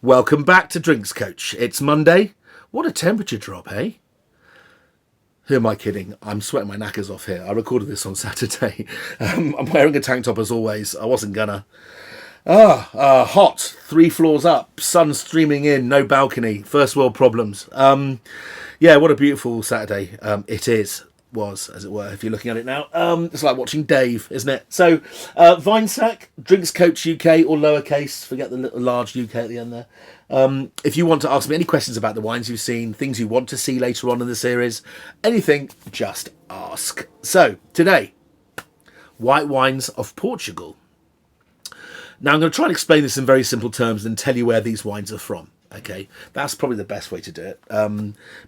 Welcome back to Drinks Coach. It's Monday. What a temperature drop, hey? Who am I kidding? I'm sweating my knackers off here. I recorded this on Saturday. I'm wearing a tank top as always. I wasn't gonna. Hot. 3 floors up. Sun streaming in. No balcony. First world problems. Yeah, what a beautiful Saturday was, as it were, if you're looking at it now. It's like watching Dave, isn't it? So, Vinesack, Drinks Coach UK, or lowercase, forget the little large UK at the end there. If you want to ask me any questions about the wines you've seen, things you want to see later on in the series, anything, just ask. So, today, white wines of Portugal. Now, I'm going to try and explain this in very simple terms and tell you where these wines are from. Okay, that's probably the best way to do it,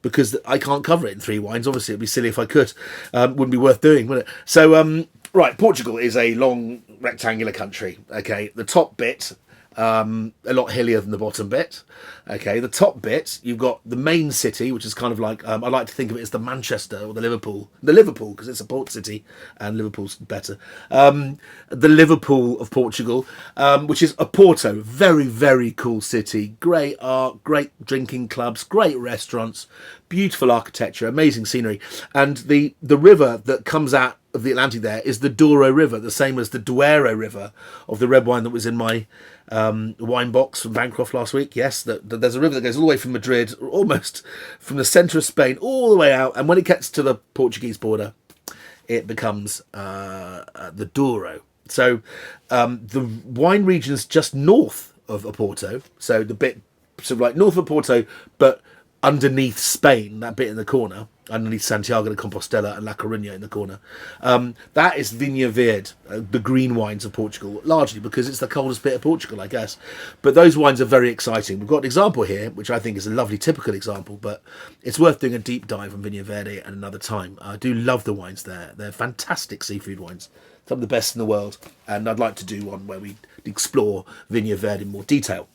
because I can't cover it in 3 wines. Obviously, it'd be silly if I could. Wouldn't be worth doing, would it? So, right, Portugal is a long rectangular country. Okay, the top bit, a lot hillier than the bottom bit. Okay, the top bit, you've got the main city, which is kind of like, I like to think of it as the Manchester or the Liverpool, because it's a port city and Liverpool's better. The Liverpool of Portugal, which is Oporto. Very, very cool city. Great art, great drinking clubs, great restaurants, beautiful architecture, amazing scenery. And the river that comes out of the Atlantic there is the Douro River, the same as the Loureiro River of the red wine that was in my wine box from Bancroft last week. Yes, there's a river that goes all the way from Madrid, almost from the centre of Spain, all the way out. And when it gets to the Portuguese border, it becomes the Douro. So the wine region's just north of Oporto, so the bit sort of like north of Oporto, but underneath Spain, that bit in the corner, underneath Santiago de Compostela and La Coruña in the corner. That is Vinho Verde, the green wines of Portugal, largely because it's the coldest bit of Portugal, I guess. But those wines are very exciting. We've got an example here, which I think is a lovely typical example, but it's worth doing a deep dive on Vinho Verde at another time. I do love the wines there. They're fantastic seafood wines, some of the best in the world, and I'd like to do one where we explore Vinho Verde in more detail.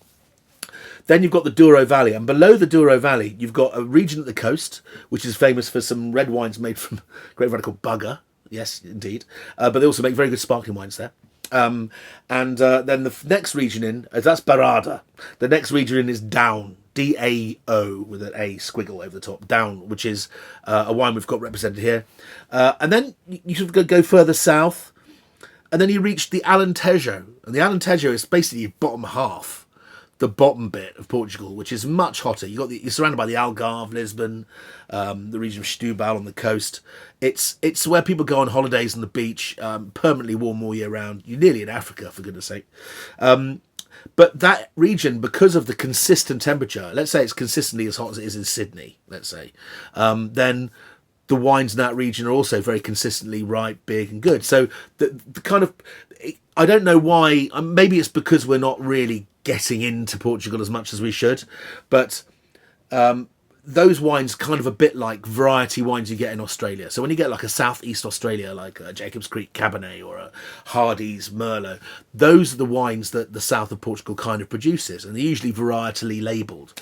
Then you've got the Douro Valley, and below the Douro Valley, you've got a region at the coast, which is famous for some red wines made from grape variety called Bugger. Yes, indeed. But they also make very good sparkling wines there. Then the next region in, that's Barada. The next region in is Down, D-A-O, with an A squiggle over the top, Down, which is a wine we've got represented here. And then you sort of go further south, and then you reach the Alentejo. And the Alentejo is basically your bottom half, the bottom bit of Portugal, which is much hotter. You're surrounded by the Algarve, Lisbon, the region of Setúbal on the coast. It's where people go on holidays on the beach, permanently warm all year round. You're nearly in Africa, for goodness sake. But that region, because of the consistent temperature, let's say it's consistently as hot as it is in Sydney, let's say, then the wines in that region are also very consistently ripe, big and good. So the kind of, I don't know why, maybe it's because we're not really getting into Portugal as much as we should, but those wines kind of a bit like variety wines you get in Australia. So when you get like a southeast Australia, like a Jacob's Creek Cabernet or a Hardy's Merlot, those are the wines that the south of Portugal kind of produces, and they're usually varietally labelled.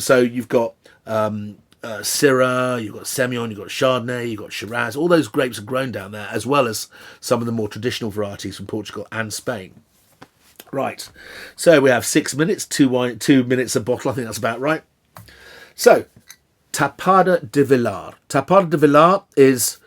So you've got Syrah, you've got Semillon, you've got Chardonnay, you've got Shiraz. All those grapes are grown down there, as well as some of the more traditional varieties from Portugal and Spain. Right, so we have 6 minutes, 2 minutes a bottle. I think that's about right. So, Tapada de Villar. Tapada de Villar is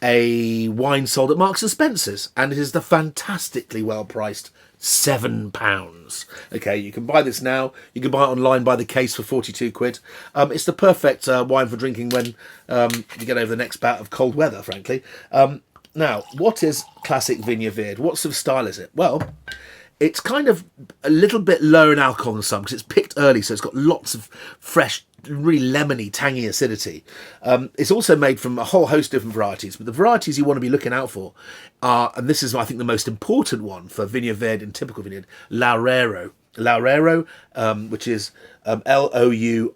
a wine sold at Marks and Spencer's, and it is the fantastically well priced £7. Okay, you can buy this now. You can buy it online by the case for 42 quid. It's the perfect wine for drinking when you get over the next bout of cold weather, frankly. Now, what is classic Vinho Verde? What sort of style is it? Well, it's kind of a little bit lower in alcohol than some, because it's picked early, so it's got lots of fresh, really lemony, tangy acidity. It's also made from a whole host of different varieties, but the varieties you want to be looking out for are, and this is, I think, the most important one for Vinho Verde and typical vineyard, Loureiro. Loureiro, which is Loureiro,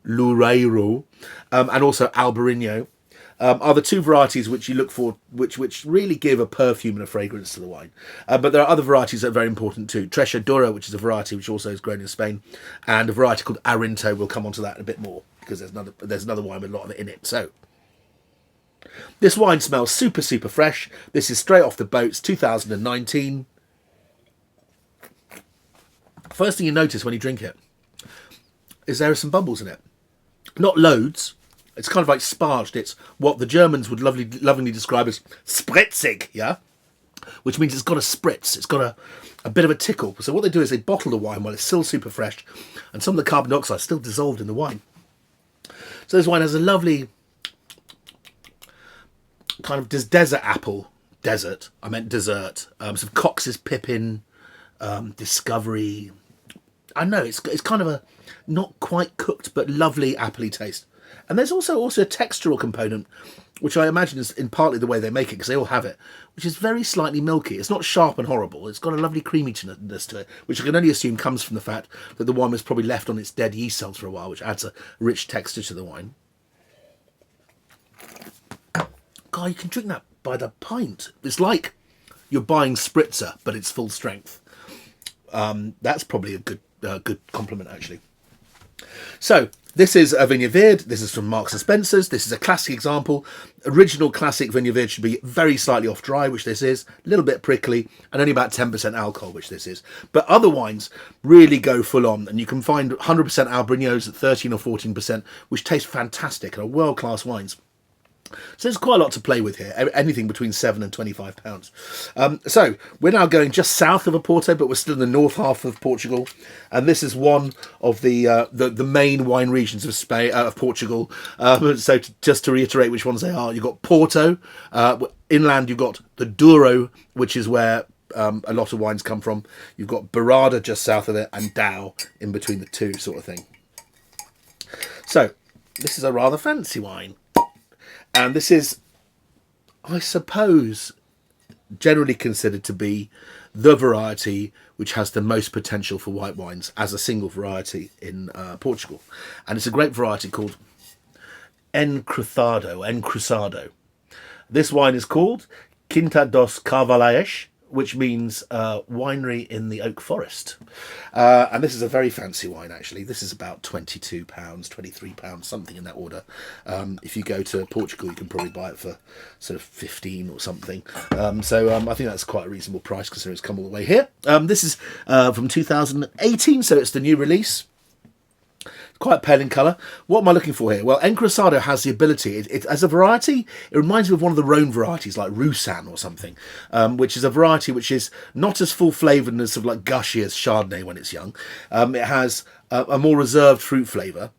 Loureiro, and also Albarino. Are the 2 varieties which you look for, which really give a perfume and a fragrance to the wine. But there are other varieties that are very important too. Trecha Douro, which is a variety which also is grown in Spain, and a variety called Arinto. We'll come on to that in a bit more, because there's another wine with a lot of it in it. So this wine smells super, super fresh. This is straight off the boats, 2019. First thing you notice when you drink it is there are some bubbles in it. Not loads. It's kind of like sparged. It's what the Germans would lovingly describe as spritzig, yeah? Which means it's got a spritz. It's got a bit of a tickle. So what they do is they bottle the wine while it's still super fresh, and some of the carbon dioxide is still dissolved in the wine. So this wine has a lovely kind of desert apple. Desert. I meant dessert. Some Cox's Pippin, Discovery. I know it's kind of a not quite cooked but lovely appley taste. And there's also a textural component, which I imagine is in partly the way they make it, because they all have it, which is very slightly milky. It's not sharp and horrible. It's got a lovely creaminess to it, which I can only assume comes from the fact that the wine was probably left on its dead yeast cells for a while, which adds a rich texture to the wine. God, you can drink that by the pint. It's like you're buying Spritzer, but it's full strength. That's probably a good compliment, actually. So this is a Vinho Verde. This is from Marks and Spencer's. This is a classic example. Original classic Vinho Verde should be very slightly off dry, which this is. A little bit prickly, and only about 10% alcohol, which this is. But other wines really go full on, and you can find 100% Albarignos at 13 or 14%, which taste fantastic and are world-class wines. So there's quite a lot to play with here, anything between £7 and £25. So we're now going just south of Oporto, but we're still in the north half of Portugal, and this is one of the main wine regions of Spain, of Portugal. So just to reiterate which ones they are, you've got Porto, inland you've got the Douro, which is where a lot of wines come from. You've got Barada just south of it, and Dow in between the two, sort of thing. So this is a rather fancy wine. And this is, I suppose, generally considered to be the variety which has the most potential for white wines as a single variety in Portugal. And it's a grape variety called Encruzado. This wine is called Quinta dos Carvalhais, which means winery in the oak forest. And this is a very fancy wine, actually. This is about £22, £23, something in that order. If you go to Portugal, you can probably buy it for sort of 15 or something. So I think that's quite a reasonable price considering it's come all the way here. This is from 2018, so it's the new release. Quite pale in colour. What am I looking for here? Well, Encruzado has the ability, as a variety, it reminds me of one of the Rhone varieties, like Roussanne or something, which is a variety which is not as full-flavoured and as sort of like gushy as Chardonnay when it's young. It has a more reserved fruit flavour,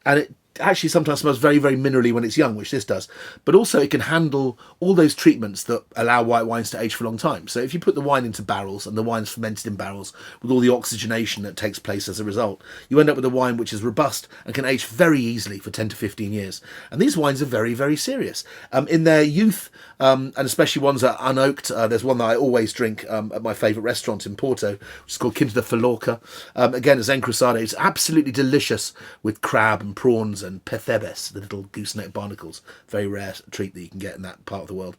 and it actually sometimes smells very, very minerally when it's young, which this does. But also it can handle all those treatments that allow white wines to age for a long time. So if you put the wine into barrels and the wine's fermented in barrels with all the oxygenation that takes place as a result, you end up with a wine which is robust and can age very easily for 10 to 15 years. And these wines are very, very serious. In their youth, and especially ones that are unoaked, there's one that I always drink at my favourite restaurant in Porto, which is called Quinta de Villar. Again, it's Encruzado. It's absolutely delicious with crab and prawns and pethebes, the little gooseneck barnacles. Very rare treat that you can get in that part of the world.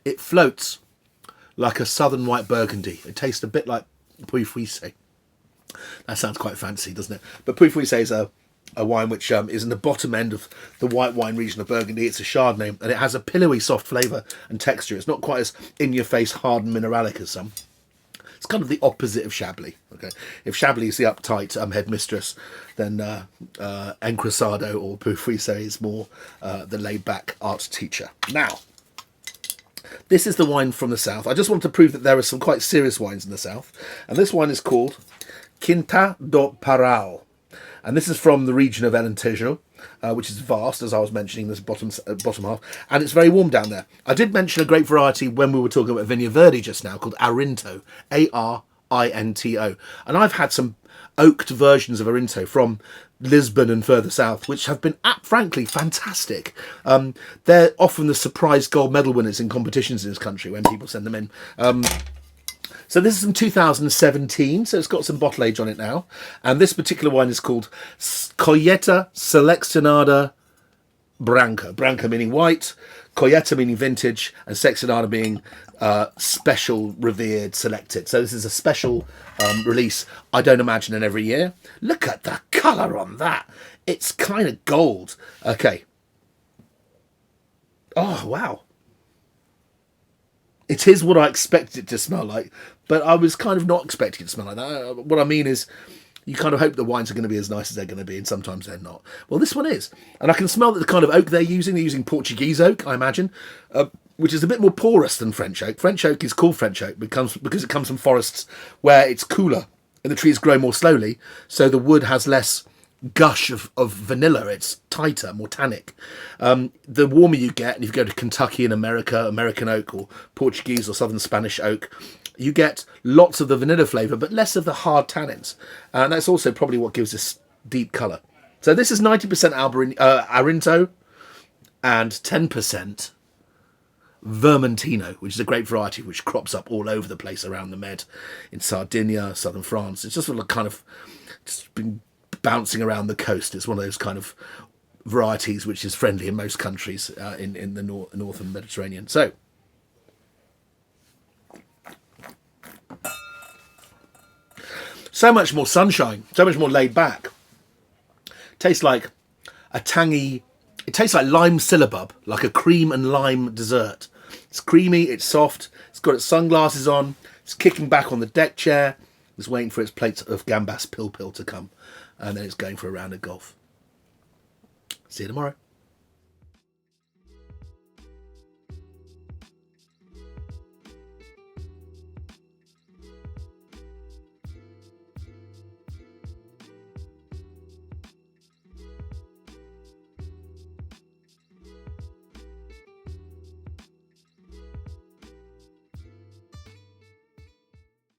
It floats like a southern white Burgundy. It tastes a bit like Puy Fuise. That sounds quite fancy, doesn't it? But Puy Fuise is a wine which is in the bottom end of the white wine region of Burgundy. It's a Chardonnay, and it has a pillowy soft flavour and texture. It's not quite as in-your-face hard and mineralic as some. It's kind of the opposite of Chablis. Okay, if Chablis is the uptight headmistress, then Encruzado or Puy Fuise is more the laid-back art teacher. Now, this is the wine from the south. I just want to prove that there are some quite serious wines in the south, and this wine is called Quinta do Paral. And this is from the region of Alentejo, which is vast, as I was mentioning, this bottom half. And it's very warm down there. I did mention a grape variety when we were talking about Vinho Verde just now, called Arinto, Arinto. And I've had some oaked versions of Arinto from Lisbon and further south, which have been, frankly, fantastic. They're often the surprise gold medal winners in competitions in this country when people send them in. So this is from 2017, so it's got some bottle age on it now. And this particular wine is called Coieira Seleccionada Branco. Branco meaning white, Coieira meaning vintage, and Seleccionada being special, revered, selected. So this is a special release. I don't imagine in every year. Look at the colour on that. It's kind of gold. Okay. Oh, wow. it is what I expected it to smell like, but I was kind of not expecting it to smell like that. What I mean is, you kind of hope the wines are going to be as nice as they're going to be, and sometimes they're not. Well, this one is. And I can smell that the kind of oak they're using Portuguese oak, I imagine, which is a bit more porous than French oak. French oak is called French oak because it comes from forests where it's cooler and the trees grow more slowly, so the wood has less gush of vanilla. It's tighter, more tannic. The warmer you get, and if you go to Kentucky in America, American oak or Portuguese or Southern Spanish oak, you get lots of the vanilla flavour, but less of the hard tannins. And that's also probably what gives this deep colour. So this is 90% Arinto and 10% Vermentino, which is a grape variety which crops up all over the place around the Med, in Sardinia, southern France. It's just sort of kind of just been bouncing around the coast. It's one of those kind of varieties which is friendly in most countries in the northern Mediterranean. So much more sunshine, so much more laid back. Tastes like a tangy, it tastes like lime syllabub, like a cream and lime dessert. It's creamy, it's soft, it's got its sunglasses on, it's kicking back on the deck chair, it's waiting for its plate of gambas pill to come, and then it's going for a round of golf. See you tomorrow.